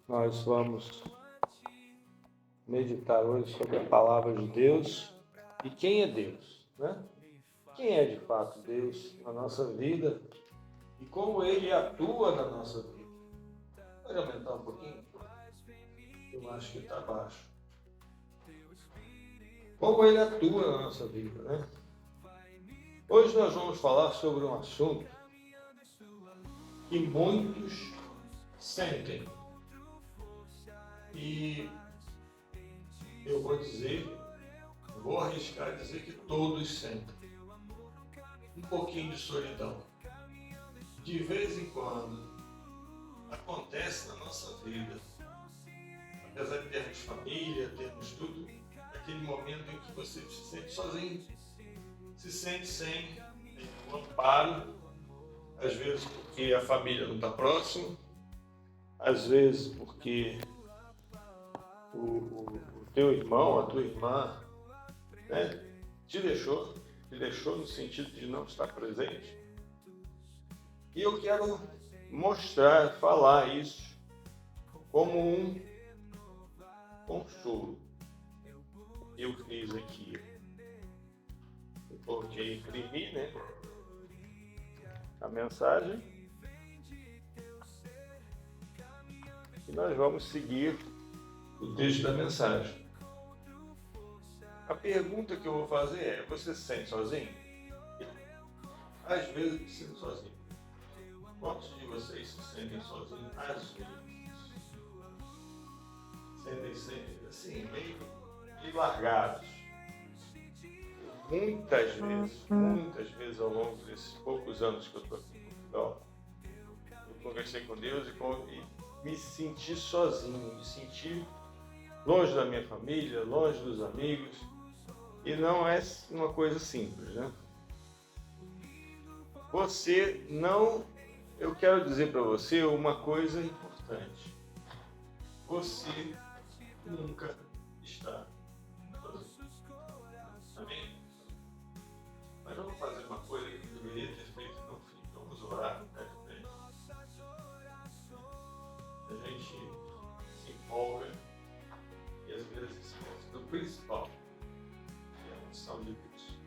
Nós vamos meditar hoje sobre a palavra de Deus e quem é Deus, né? Quem é de fato Deus na nossa vida e como Ele atua na nossa vida. Pode aumentar um pouquinho? Eu acho que está baixo. Como Ele atua na nossa vida, né? Hoje nós vamos falar sobre um assunto que muitos sentem. E eu vou arriscar dizer que todos sentem um pouquinho de solidão. De vez em quando acontece na nossa vida, apesar de termos família, termos tudo, aquele momento em que você se sente sozinho, se sente sem um amparo, às vezes porque a família não está próxima, às vezes porque o teu irmão, a tua irmã, né, te deixou no sentido de não estar presente. E eu quero falar isso como um consolo. Eu fiz aqui, eu coloquei, imprimi, né, a mensagem, e nós vamos seguir o texto da mensagem. A pergunta que eu vou fazer é: você se sente sozinho? Às vezes me sinto sozinho. Quantos de vocês se sentem sozinhos? Às vezes. Sentem assim, meio largados. Muitas vezes ao longo desses poucos anos que eu estou aqui em Portugal, eu conversei com Deus e me senti sozinho, me senti longe da minha família, longe dos amigos, e não é uma coisa simples, né? Eu quero dizer para você uma coisa importante: você nunca está sozinho. Amém? Mas vamos fazer uma coisa que eu deveria ter feito no fim. Vamos orar, né? A gente se empolga e às vezes esquece do principal, que é a unção de Deus.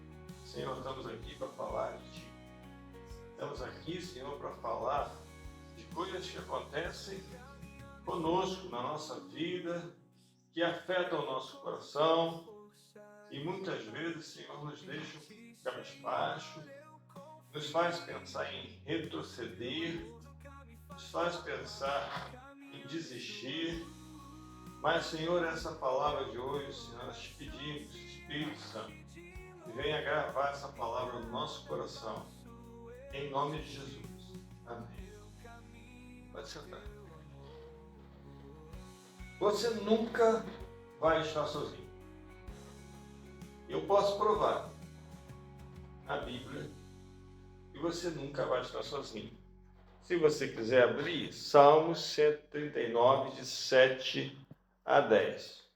Senhor, estamos aqui para falar de Ti. Estamos aqui, Senhor, para falar de coisas que acontecem conosco, na nossa vida, que afetam o nosso coração e muitas vezes, Senhor, nos deixam cabisbaixo, nos faz pensar em retroceder, nos faz pensar em desistir. Mas, Senhor, essa palavra de hoje, Senhor, nós te pedimos, Espírito Santo, que venha gravar essa palavra no nosso coração, em nome de Jesus. Amém. Pode sentar. Você nunca vai estar sozinho. Eu posso provar na Bíblia que você nunca vai estar sozinho. Se você quiser abrir, Salmos 139, de 7 a 10.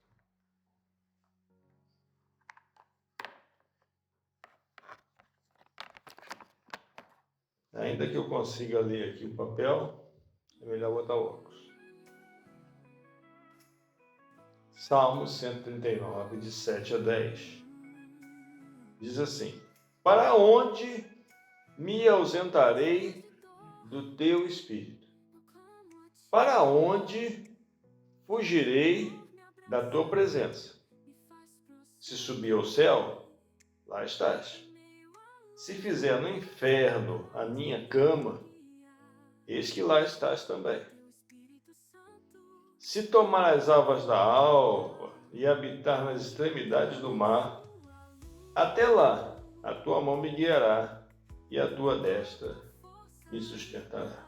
Ainda que eu consiga ler aqui o papel, é melhor botar o óculos. Salmos 139, de 7 a 10. Diz assim: para onde me ausentarei do teu espírito? Para onde fugirei da tua presença? Se subir ao céu, lá estás. Se fizer no inferno a minha cama, eis que lá estás também. Se tomar as alvas da alva e habitar nas extremidades do mar, até lá a tua mão me guiará e a tua destra me sustentará.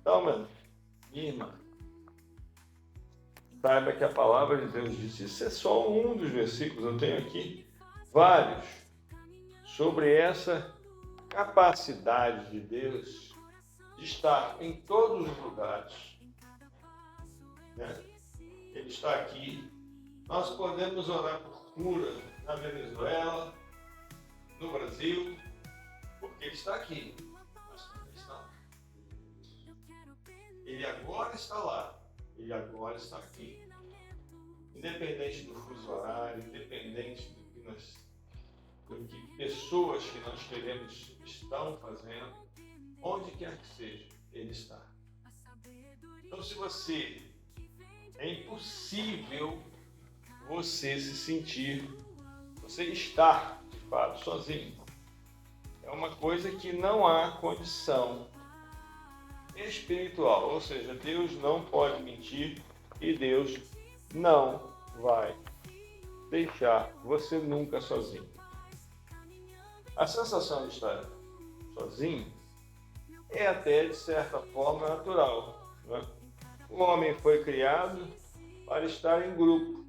Então, minha irmã, saiba que a palavra de Deus diz isso. É só um dos versículos, eu tenho aqui vários, sobre essa capacidade de Deus de estar em todos os lugares. Né? Ele está aqui. Nós podemos orar por cura na Venezuela, no Brasil, porque Ele está aqui. Nós também estamos. está lá, ele agora está aqui. Independente do fuso horário, independente do que pessoas que nós queremos estão fazendo, onde quer que seja, ele está. Então, se você, é impossível você se sentir, você estar, de fato, sozinho. É uma coisa que não há condição espiritual, ou seja, Deus não pode mentir e Deus não vai deixar você nunca sozinho. A sensação de estar sozinho é até, de certa forma, natural, né? O homem foi criado para estar em grupo.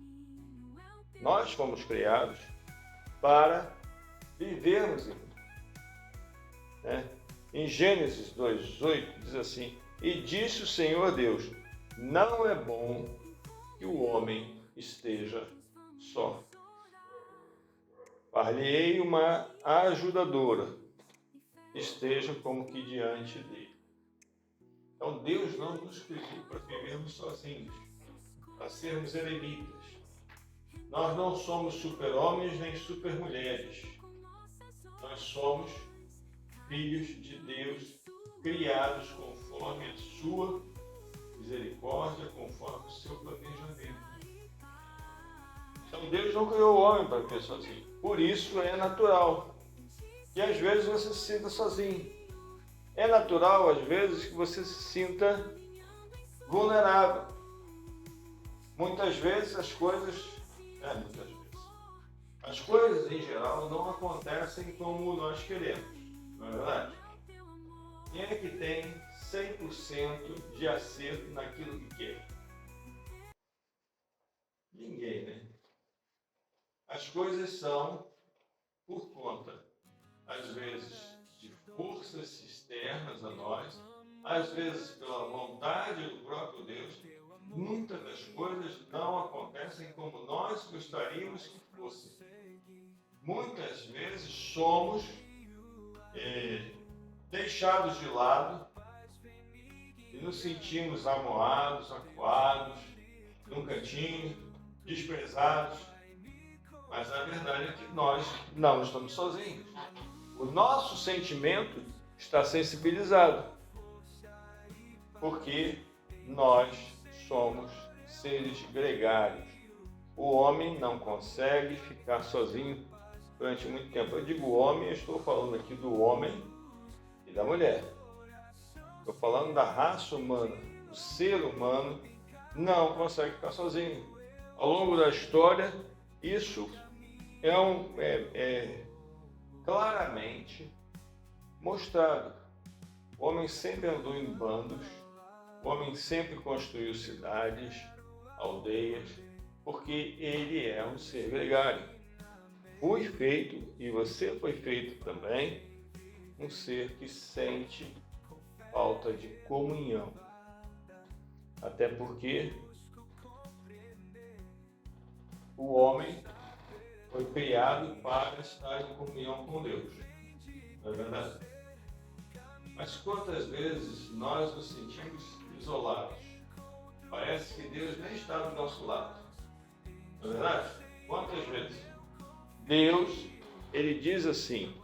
Nós fomos criados para vivermos em grupo, né? Em Gênesis 2:8 diz assim: e disse o Senhor Deus, não é bom que o homem esteja só. Far-lhe-ei uma ajudadora, esteja como que diante dele. Então Deus não nos criou para vivermos sozinhos, para sermos eremitas. Nós não somos super-homens nem super-mulheres. Nós somos filhos de Deus, criados conforme a sua misericórdia, conforme o seu planejamento. Então Deus não criou o homem para viver sozinho. Por isso é natural que às vezes você se sinta sozinho. É natural às vezes que você se sinta vulnerável. Muitas vezes as coisas em geral não acontecem como nós queremos, não é verdade? Quem é que tem 100% de acerto naquilo que quer? Ninguém, né? As coisas são por conta, às vezes, de forças externas a nós, às vezes pela vontade do próprio Deus. Muitas das coisas não acontecem como nós gostaríamos que fossem. Muitas vezes somos deixados de lado e nos sentimos amuados, acuados, num cantinho, desprezados. Mas a verdade é que nós não estamos sozinhos. O nosso sentimento está sensibilizado, porque nós somos seres gregários. O homem não consegue ficar sozinho durante muito tempo. Eu digo homem, eu estou falando aqui do homem e da mulher. Estou falando da raça humana. O ser humano não consegue ficar sozinho. Ao longo da história, isso é claramente mostrado. O homem sempre andou em bandos, o homem sempre construiu cidades, aldeias, porque ele é um ser gregário. Fui feito, e você foi feito também, um ser que sente falta de comunhão. Até porque o homem foi criado para estar em comunhão com Deus. Não é verdade? Mas quantas vezes nós nos sentimos isolados? Parece que Deus nem está do nosso lado. Não é verdade? Quantas vezes? Deus, ele diz assim,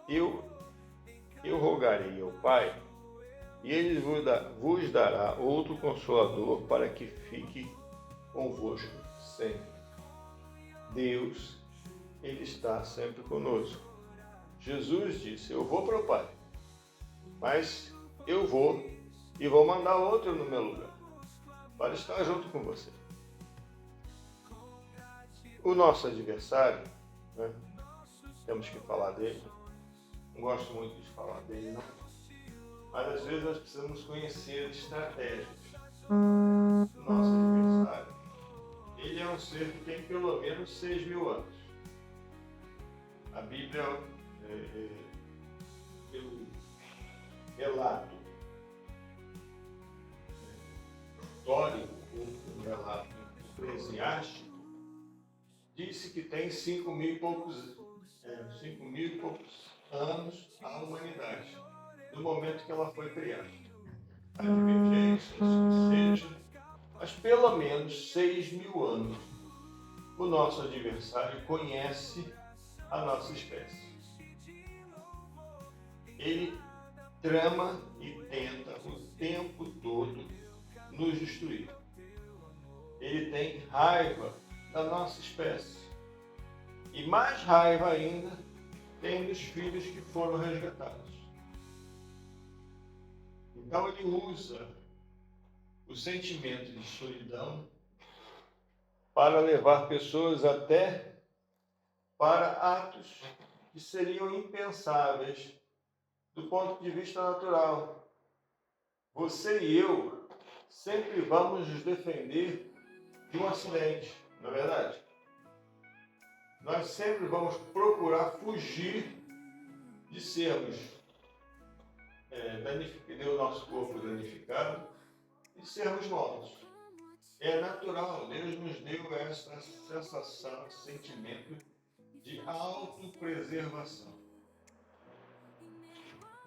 eu rogarei ao Pai, e ele vos dará outro Consolador para que fique convosco sempre. Deus, ele está sempre conosco. Jesus disse, eu vou para o Pai, mas eu vou e vou mandar outro no meu lugar, para estar junto com você. O nosso adversário, né? Temos que falar dele. Não gosto muito de falar dele, não. Mas às vezes nós precisamos conhecer estratégias. O nosso adversário, ele é um ser que tem pelo menos 6.000 anos. A Bíblia, pelo relato histórico, um relato eclesiástico, disse que tem 5.000 e poucos anos a humanidade, do momento que ela foi criada. Há divergências, que seja, mas pelo menos 6.000 anos o nosso adversário conhece a nossa espécie. Ele trama e tenta o tempo todo nos destruir. Ele tem raiva da nossa espécie. E mais raiva ainda tem dos filhos que foram resgatados. Então ele usa o sentimento de solidão para levar pessoas até para atos que seriam impensáveis do ponto de vista natural. Você e eu sempre vamos nos defender de um acidente, não é verdade? Nós sempre vamos procurar fugir de sermos ter o nosso corpo danificado e sermos mortos. É natural, Deus nos deu essa sensação, esse sentimento de autopreservação.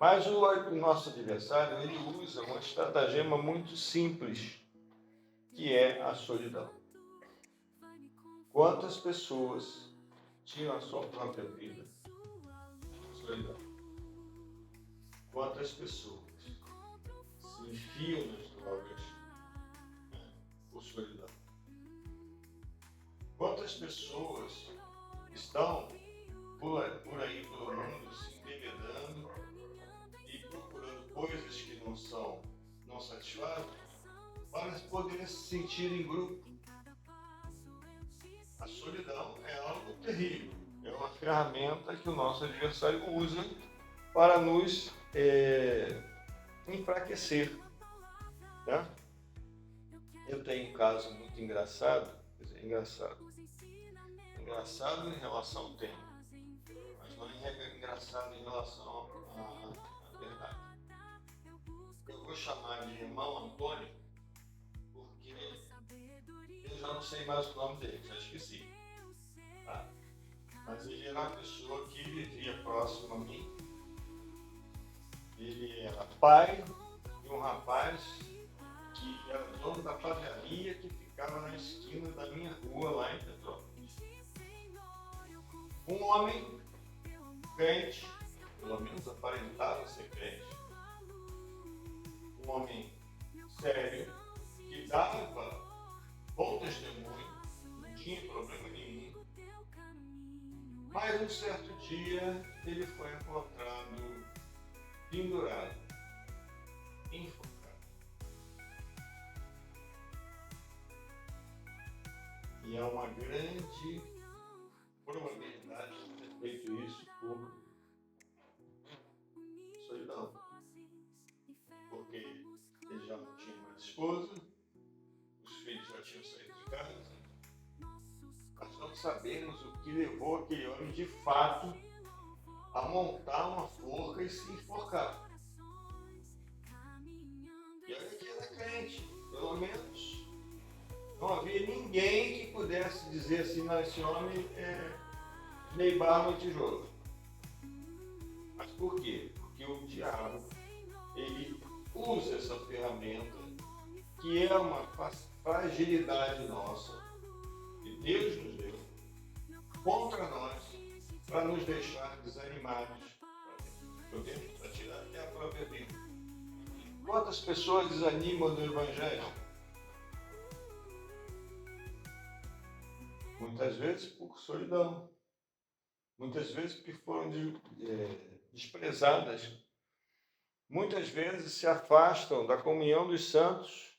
Mas o nosso adversário, ele usa uma estratagema muito simples, que é a solidão. Quantas pessoas tiram a sua própria vida? Solidão. Quantas pessoas se enfiam nas drogas por solidão? Quantas pessoas estão por aí pelo mundo se embebedando e procurando coisas que não satisfazem para poderem se sentir em grupo? A solidão é algo terrível, é uma ferramenta que o nosso adversário usa para nos enfraquecer. Né? Eu tenho um caso muito engraçado, engraçado em relação ao tempo, mas não é engraçado em relação à verdade. Eu vou chamar de irmão Antônio, porque eu já não sei mais o nome dele, já esqueci. Tá? Mas ele era uma pessoa que vivia próximo a mim. Ele era pai de um rapaz que era dono da padaria que ficava na esquina da minha rua lá em Petrópolis. Um homem crente, pelo menos aparentava ser crente. Um homem sério, que dava bom testemunho, não tinha problema nenhum. Mas um certo dia ele foi encontrado pendurado, enforcado. E há uma grande probabilidade de ter feito isso por solidão. Porque ele já não tinha mais esposa, os filhos já tinham saído de casa. Nós não sabemos o que levou aquele homem de fato a montar uma forca e se enforcar. E olha que era crente, pelo menos não havia ninguém que pudesse dizer assim, não, esse homem é meio barro no tijolo. Mas por quê? Porque o diabo, ele usa essa ferramenta, que é uma fragilidade nossa, que Deus nos deu, contra nós, para nos deixar desanimados, para tirar até a própria vida. Quantas pessoas desanimam do Evangelho? Muitas vezes por solidão, muitas vezes porque foram desprezadas, muitas vezes se afastam da comunhão dos santos.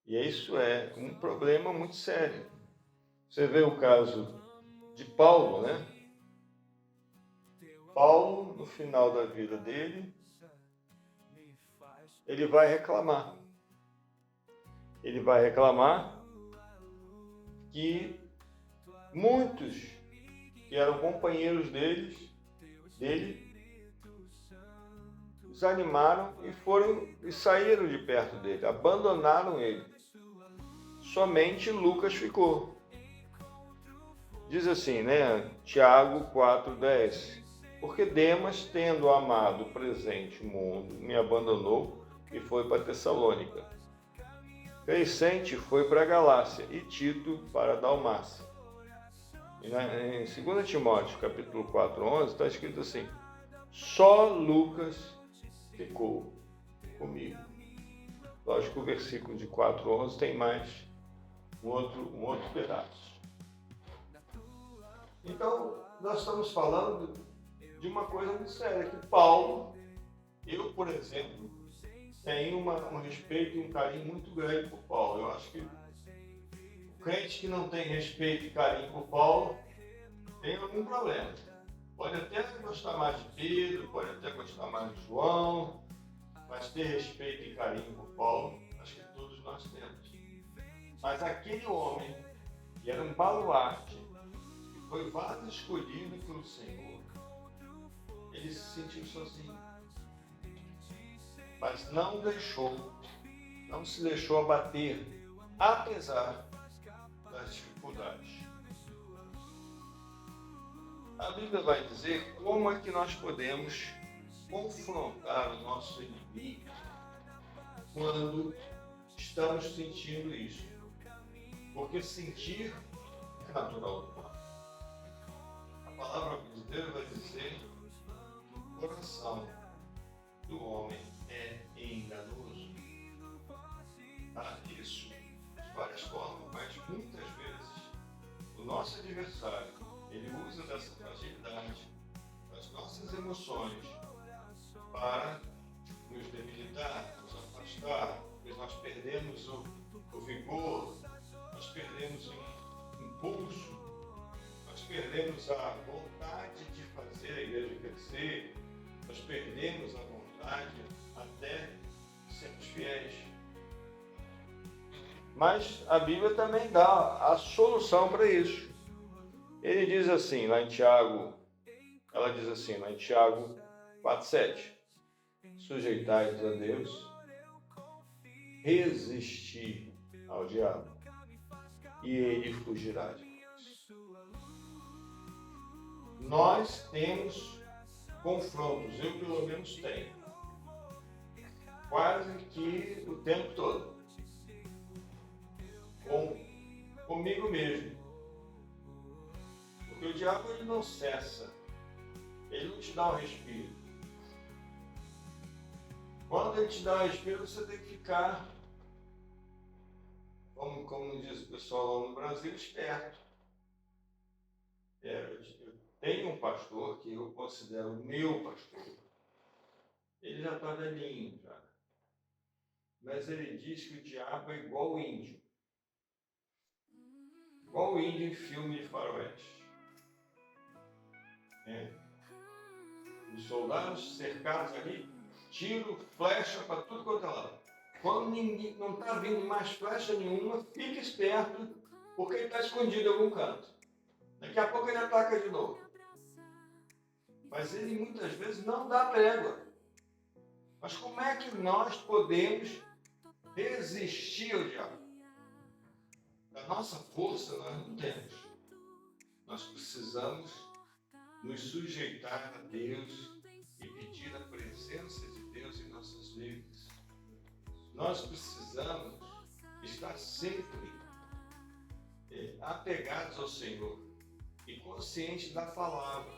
E isso é um problema muito sério. Você vê o caso de Paulo, né? Paulo, no final da vida dele, ele vai reclamar. Ele vai reclamar que muitos que eram companheiros dele desanimaram e saíram de perto dele, abandonaram ele. Somente Lucas ficou. Diz assim, né? Tiago 4,10. Porque Demas, tendo amado o presente mundo, me abandonou e foi para Tessalônica. Crescente foi para a Galácia e Tito para a Dalmácia. Em 2 Timóteo, capítulo 4:11, está escrito assim: só Lucas ficou comigo. Lógico que o versículo de 4:11 tem mais um outro pedaço. Então, nós estamos falando de uma coisa muito séria, que Paulo, eu, por exemplo, tenho um respeito e um carinho muito grande por Paulo. Eu acho que o crente que não tem respeito e carinho por Paulo tem algum problema. Pode até gostar mais de Pedro, pode até gostar mais de João, mas ter respeito e carinho por Paulo, acho que todos nós temos. Mas aquele homem, que era um baluarte, que foi vaso escolhido pelo Senhor, ele se sentiu sozinho. Mas não se deixou abater, apesar das dificuldades. A Bíblia vai dizer como é que nós podemos confrontar o nosso inimigo quando estamos sentindo isso. Porque sentir é natural. A palavra de Deus vai dizer que o coração do homem é enganoso. Isso de várias formas, mas muitas vezes o nosso adversário, ele usa dessa fragilidade das nossas emoções para nos debilitar, nos afastar, pois nós perdemos o vigor, nós perdemos o impulso, nós perdemos a vontade de fazer a igreja crescer, nós perdemos a vontade até de sermos fiéis. Mas a Bíblia também dá a solução para isso. Ele diz assim, lá em Tiago, ela diz assim, lá em Tiago 4,7. Sujeitai-vos a Deus, resistir ao diabo, e ele fugirá de nós. Nós temos confrontos, eu pelo menos tenho, quase que o tempo todo, comigo mesmo. Porque o diabo ele não cessa, ele não te dá um respiro. Quando ele te dá um respiro, você tem que ficar, como diz o pessoal lá no Brasil, esperto. Eu tenho um pastor que eu considero meu pastor. Ele já está velhinho, já. Mas ele diz que o diabo é igual o índio. Igual o índio em filme de faroeste. Os soldados cercados ali, tiro, flecha para tudo quanto é lado. Quando ninguém, não está vindo mais flecha nenhuma, fique esperto, porque ele está escondido em algum canto. Daqui a pouco ele ataca de novo. Mas ele muitas vezes não dá trégua. Mas como é que nós podemos resistir ao diabo? Da nossa força nós não temos. Nós precisamos nos sujeitar a Deus e pedir a presença de Deus em nossas vidas. Nós precisamos estar sempre apegados ao Senhor e conscientes da palavra.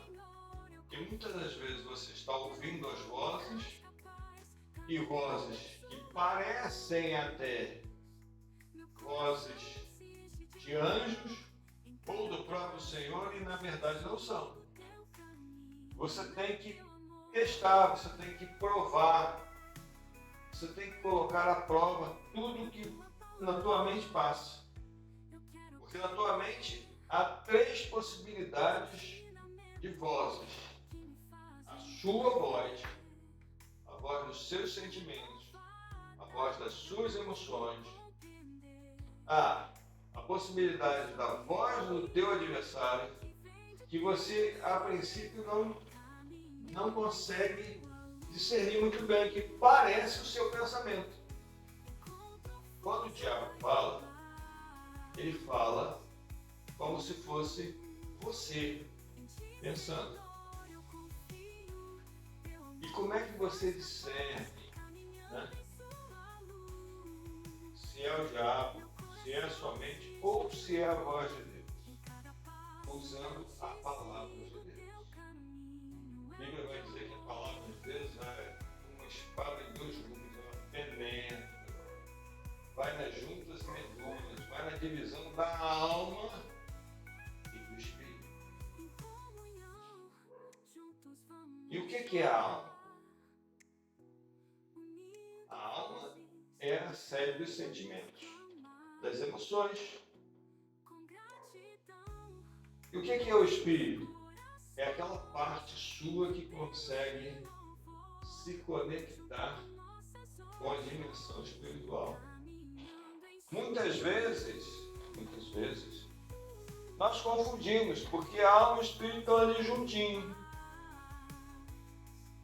Porque muitas das vezes você está ouvindo as vozes e vozes que parecem até vozes de anjos ou do próprio Senhor e na verdade não são. Você tem que testar, você tem que provar, você tem que colocar à prova tudo que na tua mente passa. Porque na tua mente há 3 possibilidades de vozes. A sua voz, a voz dos seus sentimentos, a voz das suas emoções. A possibilidade da voz do teu adversário, que você a princípio não consegue discernir muito bem, que parece o seu pensamento. Quando o diabo fala, ele fala como se fosse você, pensando. E como é que você discerne, né? Se é o diabo, se é a sua mente ou se é a voz de Deus, usando a palavra de Deus. A Bíblia vai dizer que a palavra de Deus é uma espada de dois gumes, ela penetra, vai nas juntas e medulas, vai na divisão da alma e do espírito. E o que é a alma? A alma é a sede dos sentimentos, das emoções. E o que é o espírito? É aquela parte sua que consegue se conectar com a dimensão espiritual. Muitas vezes, nós confundimos, porque a alma e o espírito estão ali juntinho.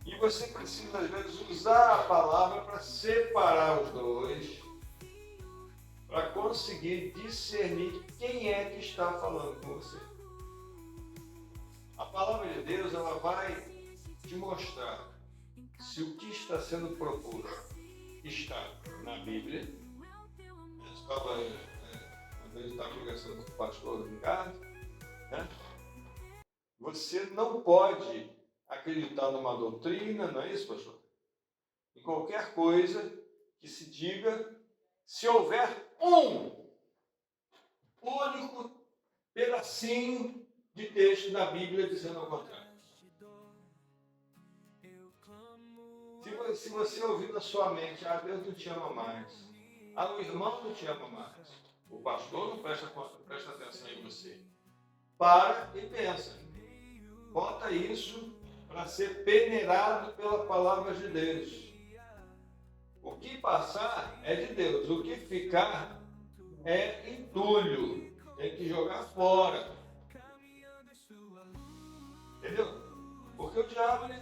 E você precisa, às vezes, usar a palavra para separar os dois, para conseguir discernir quem é que está falando com você. A palavra de Deus, ela vai te mostrar se o que está sendo proposto está na Bíblia. Eu estava conversando com o pastor Ricardo, né? Você não pode acreditar numa doutrina, não é isso, pastor? Em qualquer coisa que se diga, se houver um único pedacinho de texto na Bíblia dizendo ao contrário. Se você ouvir na sua mente, Deus não te ama mais, o irmão não te ama mais, o pastor não presta atenção em você, para e pensa, bota isso para ser peneirado pela palavra de Deus. O que passar é de Deus, o que ficar é entulho, tem que jogar fora. Entendeu? Porque o diabo,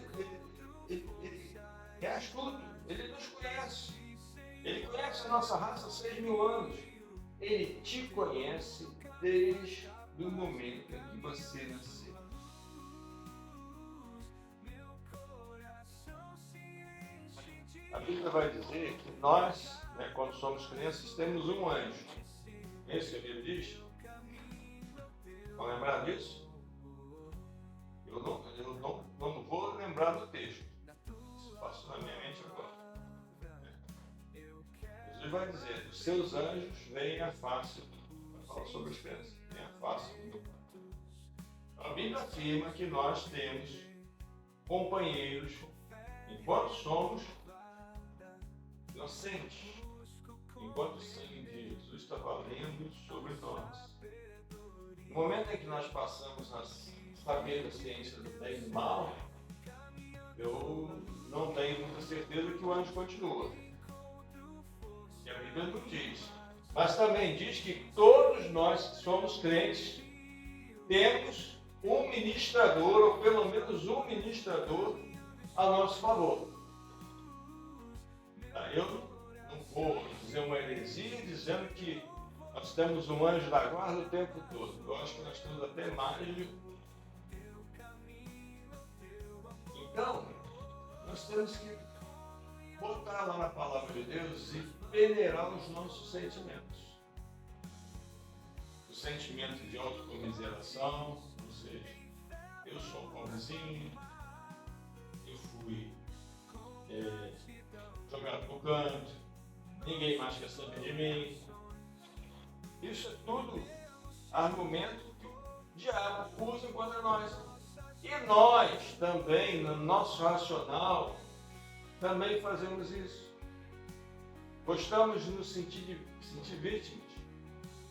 ele é astuto, ele nos conhece. Ele conhece a nossa raça há 6.000 anos. Ele te conhece desde o momento em que você nasceu. A Bíblia vai dizer que nós, quando somos crianças, temos um anjo. É isso que a Bíblia diz? Vão lembrar disso? Eu não vou lembrar do texto. Isso passou na minha mente agora. Jesus vai dizer, os seus anjos veem a face, vai falar sobre as crianças, veem a face do Pai. A Bíblia afirma que nós temos companheiros enquanto somos inocentes, enquanto o sangue de Jesus está valendo sobre nós. No momento em que nós passamos a saber a ciência do bem e do mal, eu não tenho muita certeza que o anjo continua. E a Bíblia não diz. Mas também diz que todos nós que somos crentes temos um ministrador, ou pelo menos um ministrador, a nosso favor. Eu não vou dizer uma heresia dizendo que nós temos um anjo da guarda o tempo todo. Eu acho que nós temos até mais. Então, nós temos que botar lá na palavra de Deus e peneirar os nossos sentimentos. O sentimento de autocomiseração, ou seja, eu sou um pobrezinho, eu fui jogado pro canto, ninguém mais quer saber de mim. Isso é tudo argumento que o diabo usa contra nós. E nós também, no nosso racional, também fazemos isso. Gostamos de nos sentir vítimas.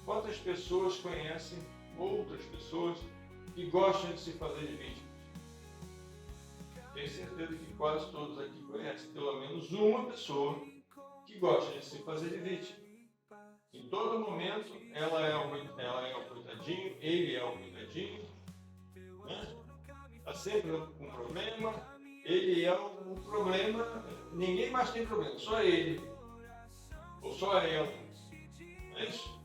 Quantas pessoas conhecem outras pessoas que gostam de se fazer de vítimas? Tenho certeza que quase todos aqui conhecem pelo menos uma pessoa que gosta de se fazer de vítima. Em todo momento, ela é o coitadinho, ele é o coitadinho, né? Está sempre com um problema, ele é o problema, ninguém mais tem problema, só ele, ou só ela. Não é isso?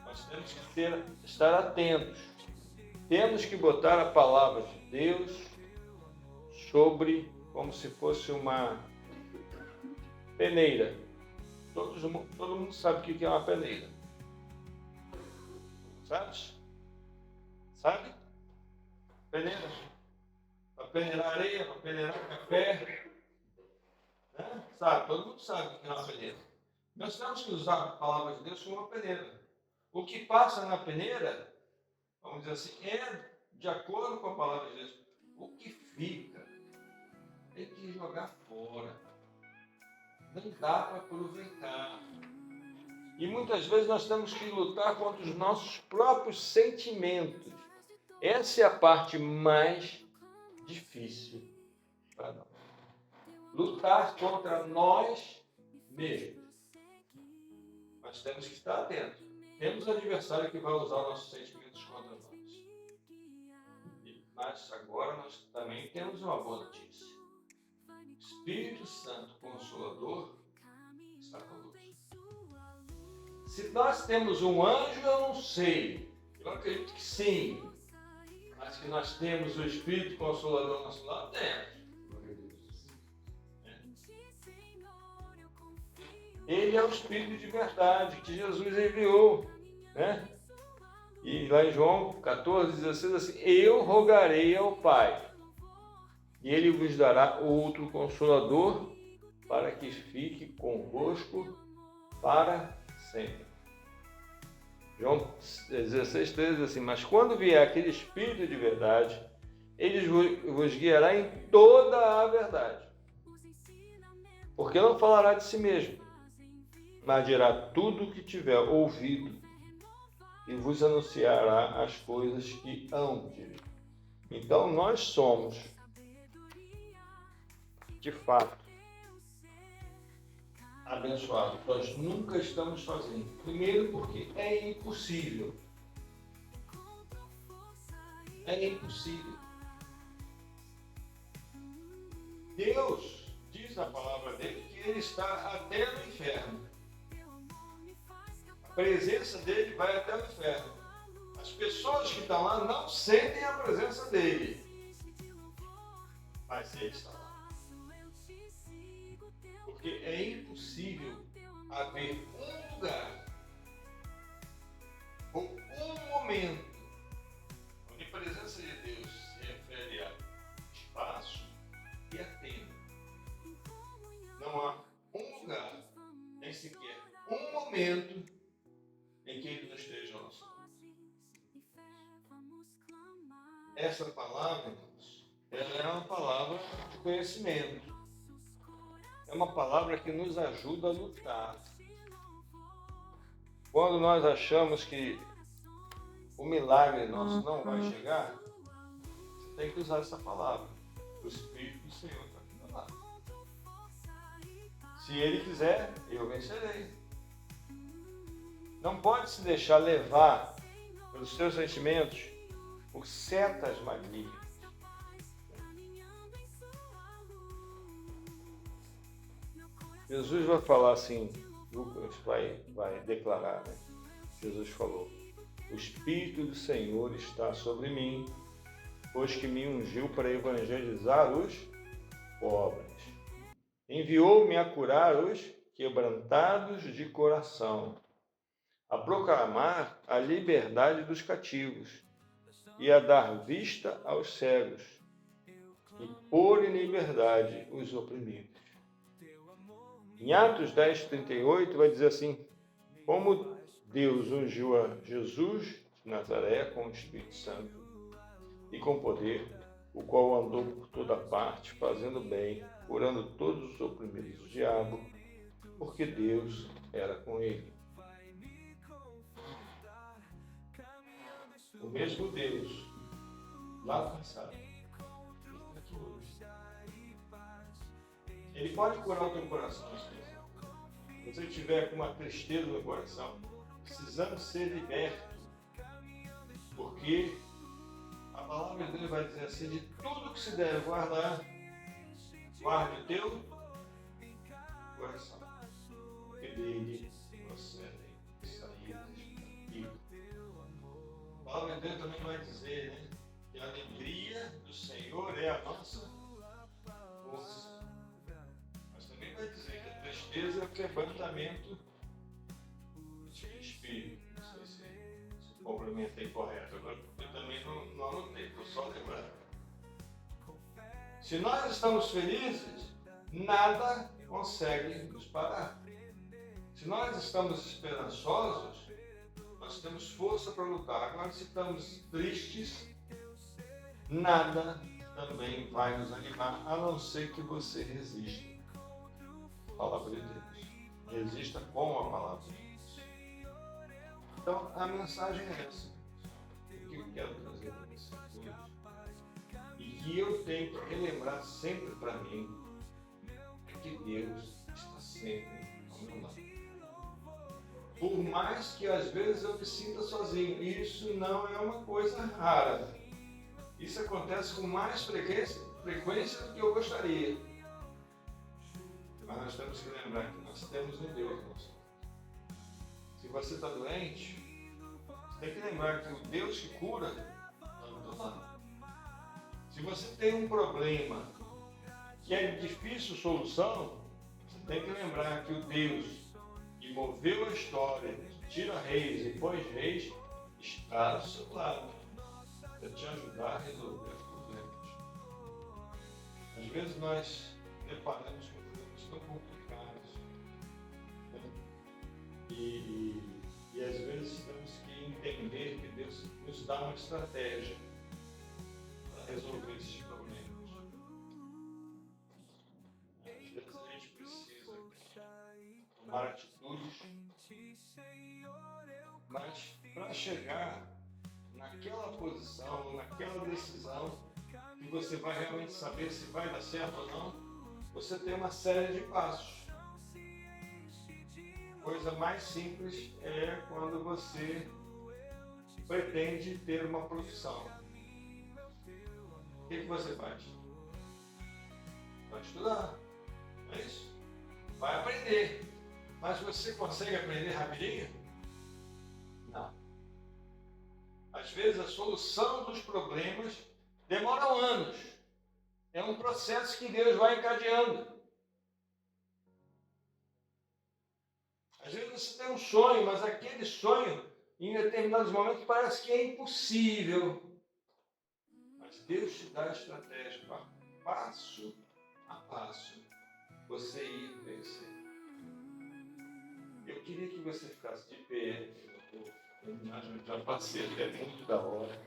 Nós temos que estar atentos. temos que botar a palavra de Deus sobre, como se fosse uma peneira. Todo mundo sabe o que é uma peneira. Sabe? Peneira. Para peneirar areia, para peneirar café. Né? Sabe? Todo mundo sabe o que é uma peneira. Nós temos que usar a palavra de Deus como uma peneira. O que passa na peneira, vamos dizer assim, é de acordo com a palavra de Deus. O que fica, tem que jogar fora. Não dá para aproveitar. E muitas vezes nós temos que lutar contra os nossos próprios sentimentos. Essa é a parte mais difícil para nós. Lutar contra nós mesmos. Mas temos que estar atentos. Temos um adversário que vai usar nossos sentimentos contra nós. Mas agora nós também temos uma boa notícia. O Espírito Santo Consolador está conosco. Se nós temos um anjo, eu não sei. Eu acredito que sim. Mas que nós temos o Espírito Consolador ao nosso lado, temos. Ele é o Espírito de verdade que Jesus enviou. Né? E lá em João 14, 16, assim, eu rogarei ao Pai, e Ele vos dará outro Consolador, para que fique convosco para sempre. João 16, 13, assim, mas quando vier aquele Espírito de verdade, Ele vos guiará em toda a verdade. Porque não falará de si mesmo, mas dirá tudo o que tiver ouvido, e vos anunciará as coisas que hão de vir. Então, nós somos, de fato, abençoados. Nós nunca estamos sozinhos. Primeiro, porque é impossível. É impossível. Deus diz na palavra dele que ele está até no inferno. A presença dele vai até o inferno. As pessoas que estão lá não sentem a presença dele. Mas ele está lá. Porque é impossível haver um lugar ou um momento onde a presença de Deus se refere a espaço e a tempo. Não há um lugar, nem sequer um momento em que Ele não esteja ao nosso lado. Essa palavra, irmãos, ela é uma palavra de conhecimento. É uma palavra que nos ajuda a lutar. Quando nós achamos que o milagre nosso não vai chegar, você tem que usar essa palavra. O Espírito do Senhor está aqui do lado. Se Ele quiser, eu vencerei. Não pode se deixar levar pelos seus sentimentos por setas malignas. Jesus vai falar assim, Lucas vai declarar, né? Jesus falou, o Espírito do Senhor está sobre mim, pois que me ungiu para evangelizar os pobres. Enviou-me a curar os quebrantados de coração, a proclamar a liberdade dos cativos e a dar vista aos cegos e pôr em liberdade os oprimidos. Em Atos 10, 38 vai dizer assim, como Deus ungiu a Jesus de Nazaré com o Espírito Santo e com poder, o qual andou por toda parte, fazendo bem, curando todos os oprimidos do diabo, porque Deus era com ele. O mesmo Deus, lá no passado, está aqui hoje. Ele pode curar o teu coração. Se você estiver com uma tristeza no coração, precisando ser liberto, porque a palavra de Deus vai dizer assim, de tudo que se deve guardar, guarde o teu coração, porque dele procedem saídas da vida. A palavra de Deus também vai dizer, né? Que a alegria do Senhor é a nossa força. Mas também vai dizer que a tristeza é o quebrantamento de espírito. Não sei se o complemento é incorreto. Agora, eu também não anotei, estou só lembrando. Se nós estamos felizes, nada consegue nos parar. Se nós estamos esperançosos, nós temos força para lutar. Agora, se estamos tristes, nada também vai nos animar, a não ser que você resista. Palavra de Deus. Resista com a palavra de Deus. Então, a mensagem é essa. O que eu quero trazer para você hoje. E que eu tenho que relembrar sempre para mim é que Deus está sempre ao meu lado. Por mais que às vezes eu me sinta sozinho, isso não é uma coisa rara. Isso acontece com mais frequência do que eu gostaria. Mas nós temos que lembrar que nós temos um Deus nosso. Se você está doente, você tem que lembrar que o Deus que cura está do teu lado. Se você tem um problema que é de difícil solução, você tem que lembrar que o Deus que moveu a história, tira reis e põe reis, está ao seu lado para te ajudar a resolver os problemas. Às vezes nós deparamos com problemas tão complicados, né? E às vezes temos que entender que Deus nos dá uma estratégia para resolver esses problemas. Às vezes a gente precisa tomar atitudes, mas para chegar naquela posição, naquela decisão, que você vai realmente saber se vai dar certo ou não, você tem uma série de passos. A coisa mais simples é quando você pretende ter uma profissão. O que você faz? Vai estudar, não é isso? Vai aprender. Mas você consegue aprender rapidinho? Não. Às vezes a solução dos problemas demora anos. É um processo que Deus vai encadeando. Às vezes você tem um sonho, mas aquele sonho, em determinados momentos, parece que é impossível. Mas Deus te dá a estratégia para passo a passo você ir vencer. Eu queria que você ficasse de pé. Eu já passei até muito da hora.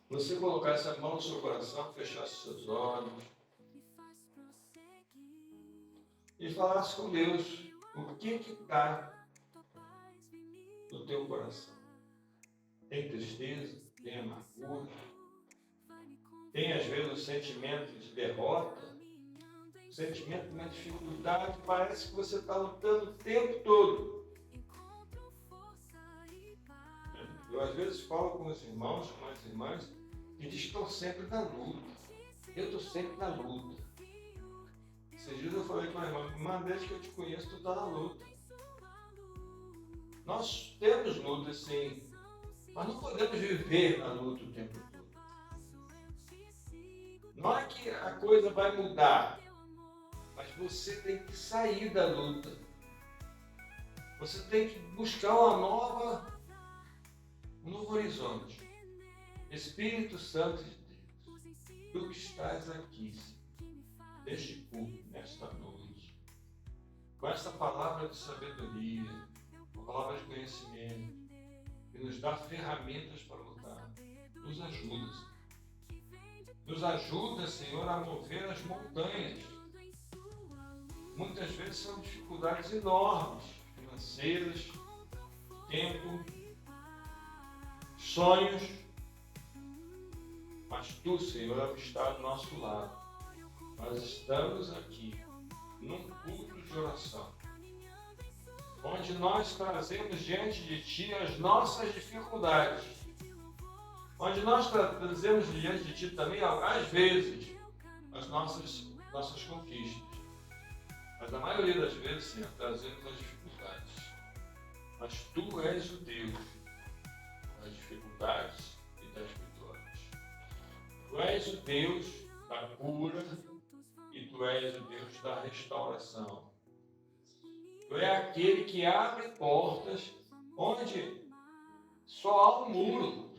Você colocasse a mão no seu coração, fechasse seus olhos e falasse com Deus o que está no teu coração. Tem tristeza, tem amargura, tem às vezes o sentimento de derrota, o sentimento de uma dificuldade, parece que você está lutando o tempo todo. Eu às vezes falo com os irmãos, com as irmãs, que dizem que estão sempre na luta. Eu estou sempre na luta. Esses dias eu falei com a irmã, desde que eu te conheço, tu está na luta. Nós temos luta, sim, mas não podemos viver na luta o tempo todo. Não é que a coisa vai mudar, mas você tem que sair da luta. Você tem que buscar um novo horizonte. Espírito Santo de Deus, tu que estás aqui, neste culto, nesta noite, com essa palavra de sabedoria, uma palavra de conhecimento, que nos dá ferramentas para lutar, nos ajuda, Senhor. Nos ajuda, Senhor, a mover as montanhas. Muitas vezes são dificuldades enormes, financeiras, tempo, sonhos, mas tu, Senhor, está do nosso lado. Nós estamos aqui, num culto de oração, onde nós trazemos diante de Ti as nossas dificuldades, onde nós trazemos diante de Ti também, às vezes, as nossas conquistas. Mas a maioria das vezes, Senhor, trazemos as dificuldades. Mas Tu és o Deus Deus da cura e Tu és o Deus da restauração. Tu és aquele que abre portas onde só há um muro.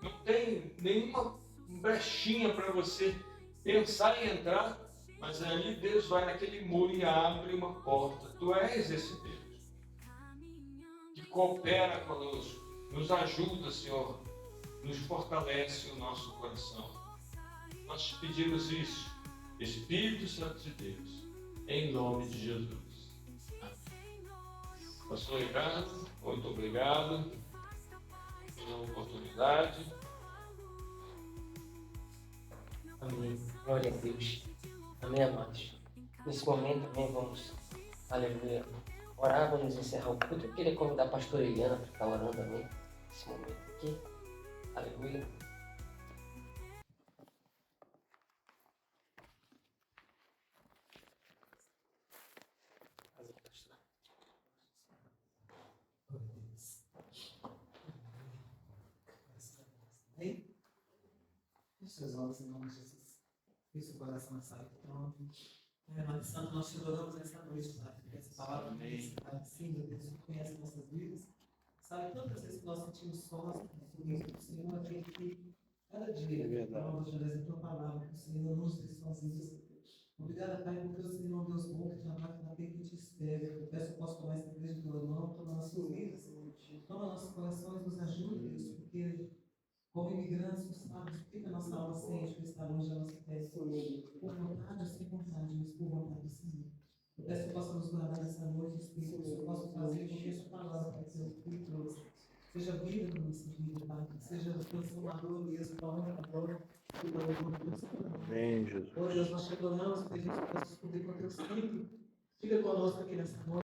Não tem nenhuma brechinha para você pensar em entrar, mas ali Deus vai naquele muro e abre uma porta. Tu és esse Deus que coopera conosco, nos ajuda, Senhor, nos fortalece o nosso coração. Nós te pedimos isso, Espírito Santo de Deus, em nome de Jesus. Amém. Pastor Ricardo, muito obrigado pela oportunidade. Amém. Glória a Deus. Amém, amados. Nesse momento também vamos, aleluia, orar, vamos encerrar o culto. Eu queria convidar a pastora Eliana para estar orando também nesse momento aqui. Aleluia. Seus olhos em nome de Jesus. Feche o coração nessa hora de trono. Pai Santo, nós te adoramos nessa noite, Pai. Que essa palavra vem, Pai, sim, meu Deus, tu conhece nossas vidas. Sabe tantas vezes que nós sentimos sós, o Senhor é aquele que cada dia nós através da tua palavra, que o Senhor não nos deixe sozinhos. Obrigada, Pai, porque o Senhor é um Deus bom que te abate na que te espera. Eu peço que eu possa tomar essa igreja de tua mão, toma nossas vidas, toma nossos corações, nos ajude, Deus, porque como imigrantes, sabe, fica a nossa alma sente por estar longe da nossa terra. Por vontade ou sem vontade, mas por vontade do Senhor. Eu peço que possa nos guardar nessa noite, Espírito, que o Senhor possa fazer com que essa palavra, Pai, que o Filho trouxe, seja vida na nossa vida, Pai, que seja transformador mesmo, para a honra da glória e para o nome do Senhor. Amém, Jesus. Oh Deus, nós te adoramos, pedimos que possas cumprir com o teu sangue. Fica conosco aqui nessa noite.